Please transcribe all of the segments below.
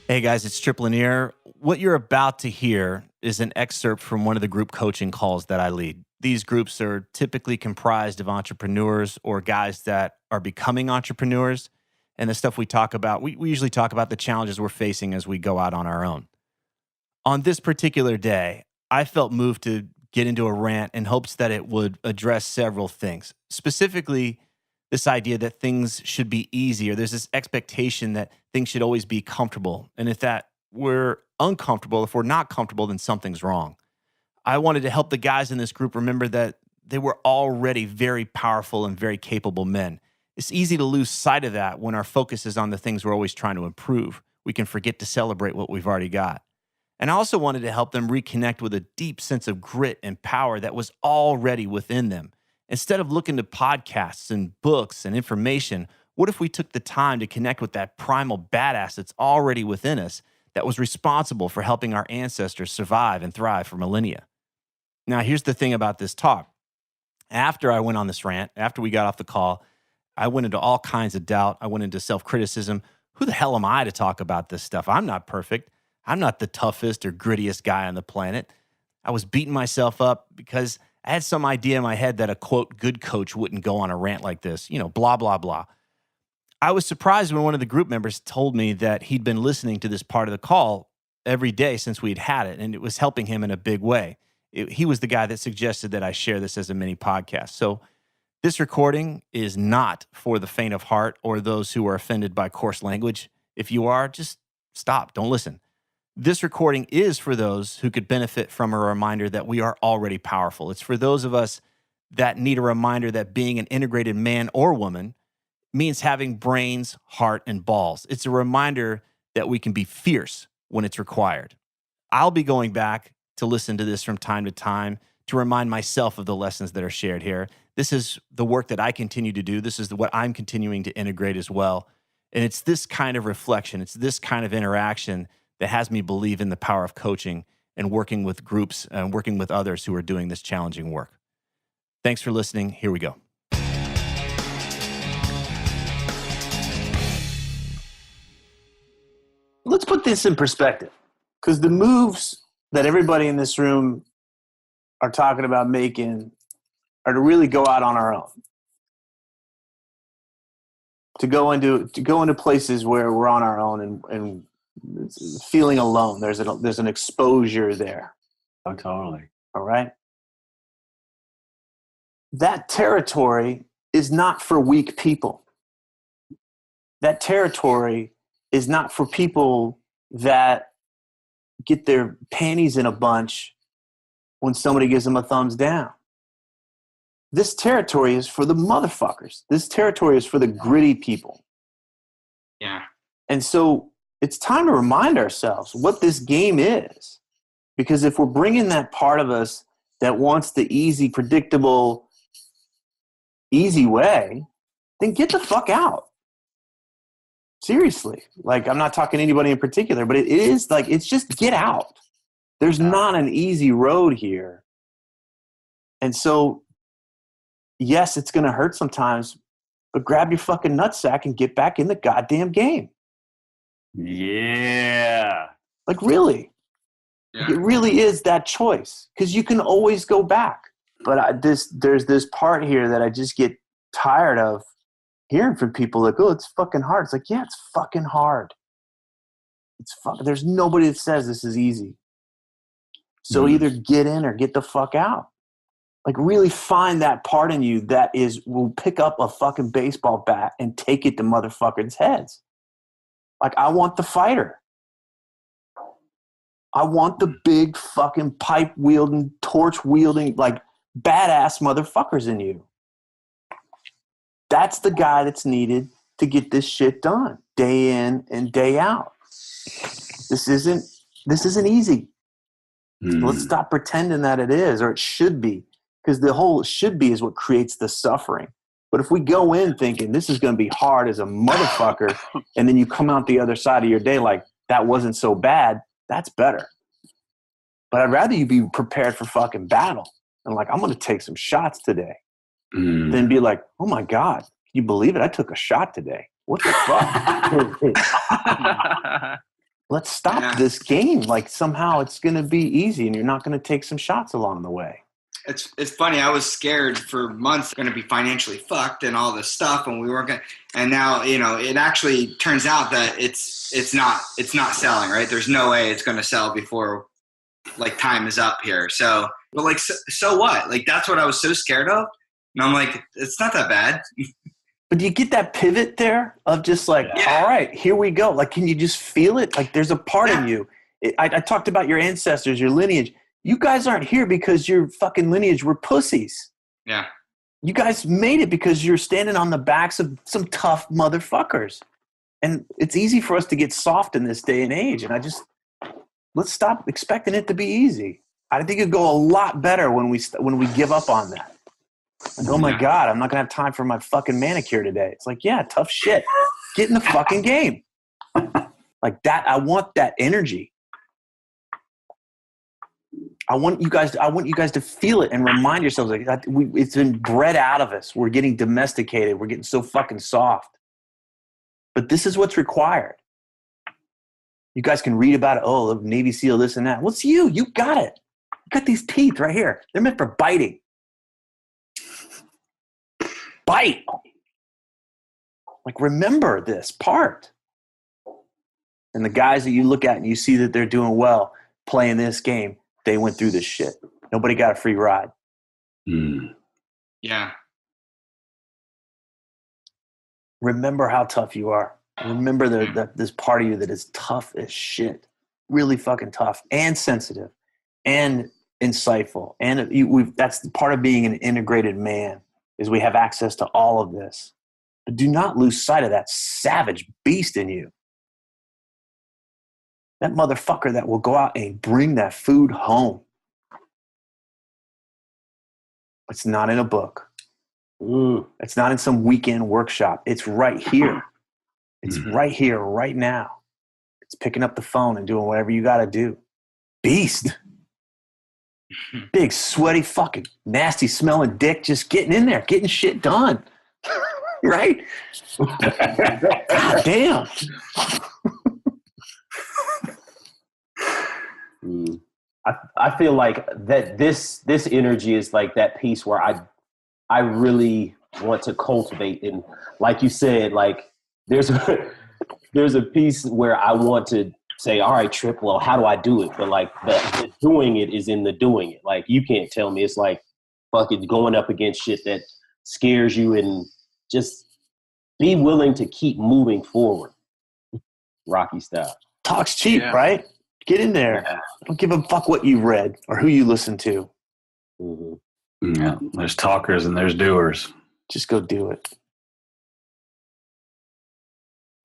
Hey guys, it's Tripp Lanier. What you're about to hear is an excerpt from one of the group coaching calls that I lead. These groups are typically comprised of entrepreneurs or guys that are becoming entrepreneurs. And the stuff we talk about, we usually talk about the challenges we're facing as we go out on our own. On this particular day, I felt moved to get into a rant in hopes that it would address several things. Specifically, this idea that things should be easy, or there's this expectation that things should always be comfortable. And if that we're uncomfortable, if we're not comfortable, then something's wrong. I wanted to help the guys in this group remember that they were already very powerful and very capable men. It's easy to lose sight of that when our focus is on the things we're always trying to improve. We can forget to celebrate what we've already got. And I also wanted to help them reconnect with a deep sense of grit and power that was already within them. Instead of looking to podcasts and books and information, what if we took the time to connect with that primal badass that's already within us that was responsible for helping our ancestors survive and thrive for millennia? Now, here's the thing about this talk. After I went on this rant, after we got off the call, I went into all kinds of doubt. I went into self-criticism. Who the hell am I to talk about this stuff? I'm not perfect. I'm not the toughest or grittiest guy on the planet. I was beating myself up because I had some idea in my head that a, quote, good coach wouldn't go on a rant like this, blah, blah, blah. I was surprised when one of the group members told me that he'd been listening to this part of the call every day since we'd had it, and it was helping him in a big way. He was the guy that suggested that I share this as a mini podcast. So this recording is not for the faint of heart or those who are offended by coarse language. If you are, just stop. Don't listen. This recording is for those who could benefit from a reminder that we are already powerful. It's for those of us that need a reminder that being an integrated man or woman means having brains, heart, and balls. It's a reminder that we can be fierce when it's required. I'll be going back to listen to this from time to time to remind myself of the lessons that are shared here. This is the work that I continue to do. This is what I'm continuing to integrate as well. And it's this kind of reflection, it's this kind of interaction that has me believe in the power of coaching and working with groups and working with others who are doing this challenging work. Thanks for listening. Here we go. Let's put this in perspective, because the moves that everybody in this room are talking about making are to really go out on our own, to go into places where we're on our own and feeling alone. There's an exposure there. Oh, totally. All right. That territory is not for weak people. That territory is not for people that get their panties in a bunch when somebody gives them a thumbs down. This territory is for the motherfuckers. This territory is for the gritty people. Yeah. And so it's time to remind ourselves what this game is. Because if we're bringing that part of us that wants the easy, predictable, easy way, then get the fuck out. Seriously. Like, I'm not talking to anybody in particular, but it is like, it's just get out. There's not an easy road here. And so, yes, it's going to hurt sometimes, but grab your fucking nutsack and get back in the goddamn game. Yeah. Like, really. Yeah. It really is that choice, because you can always go back. But there's this part here that I just get tired of hearing from people like, oh, it's fucking hard. It's like, yeah, it's fucking hard. There's nobody that says this is easy. So either get in or get the fuck out. Like, really find that part in you that will pick up a fucking baseball bat and take it to motherfuckers' heads. Like, I want the fighter. I want the big fucking pipe wielding, torch wielding, like badass motherfuckers in you. That's the guy that's needed to get this shit done day in and day out. This isn't easy. Let's stop pretending that it is, or it should be, because the whole should be is what creates the suffering. But if we go in thinking this is going to be hard as a motherfucker, and then you come out the other side of your day like that wasn't so bad, that's better. But I'd rather you be prepared for fucking battle and like, I'm going to take some shots today, than be like, oh my God, can you believe it? I took a shot today. What the fuck? let's stop this game. Like somehow it's going to be easy and you're not going to take some shots along the way. It's funny. I was scared for months going to be financially fucked and all this stuff, and we weren't going. And now, it actually turns out that it's not selling. Right? There's no way it's going to sell before like time is up here. So, but like, so what? Like that's what I was so scared of. And I'm like, it's not that bad. But do you get that pivot there of just like, all right, here we go. Like, can you just feel it? Like there's a part in you. I talked about your ancestors, your lineage. You guys aren't here because your fucking lineage were pussies. Yeah. You guys made it because you're standing on the backs of some tough motherfuckers. And it's easy for us to get soft in this day and age. And let's stop expecting it to be easy. I think it'd go a lot better when we give up on that. Like, oh my God, I'm not going to have time for my fucking manicure today. It's like, yeah, tough shit. Get in the fucking game. Like that. I want that energy. I want you guys to feel it and remind yourselves like it's been bred out of us. We're getting domesticated. We're getting so fucking soft. But this is what's required. You guys can read about it. Oh, the Navy SEAL, this and that. What's you? You got it. You got these teeth right here. They're meant for biting. Bite. Like remember this part. And the guys that you look at and you see that they're doing well playing this game, they went through this shit. Nobody got a free ride. Yeah. Remember how tough you are. Remember this part of you that is tough as shit. Really fucking tough and sensitive and insightful. And that's part of being an integrated man is we have access to all of this. But do not lose sight of that savage beast in you. That motherfucker that will go out and bring that food home. It's not in a book. It's not in some weekend workshop. It's right here. It's right here, right now. It's picking up the phone and doing whatever you got to do. Beast. Big, sweaty, fucking nasty smelling dick just getting in there, getting shit done. Right? God damn. I feel like that this energy is like that piece where I really want to cultivate, and like you said, like there's a piece where I want to say, all right, Tripp, well, how do I do it? But like the doing it is in the doing it. Like you can't tell me. It's like fucking going up against shit that scares you, and just be willing to keep moving forward. Rocky style. Talk's cheap, right? Get in there. Yeah. Don't give a fuck what you read or who you listen to. Yeah, there's talkers and there's doers. Just go do it.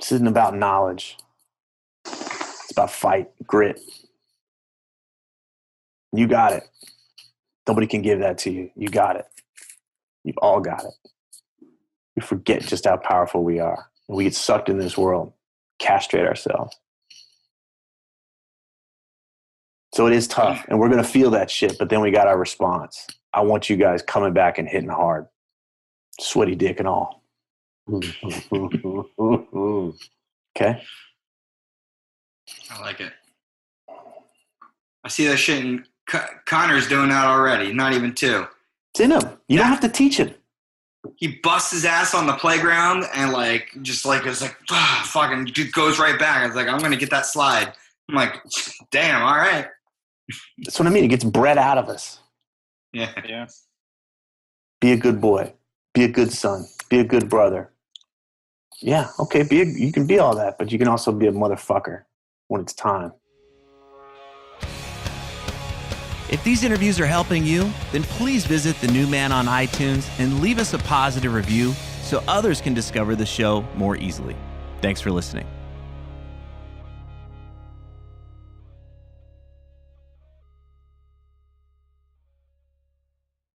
This isn't about knowledge. It's about fight, grit. You got it. Nobody can give that to you. You got it. You've all got it. We forget just how powerful we are. And we get sucked in this world, castrate ourselves. So it is tough, and we're going to feel that shit, but then we got our response. I want you guys coming back and hitting hard. Sweaty dick and all. Okay? I like it. I see that shit in Connor's doing that already, not even 2. It's in him. You don't have to teach him. He busts his ass on the playground and fucking goes right back. I was like, I'm going to get that slide. I'm like, damn, all right. That's what I mean. It gets bred out of us. Yeah. Be a good boy. Be a good son. Be a good brother. Yeah, okay, you can be all that, but you can also be a motherfucker when it's time. If these interviews are helping you, then please visit The New Man on iTunes and leave us a positive review so others can discover the show more easily. Thanks for listening.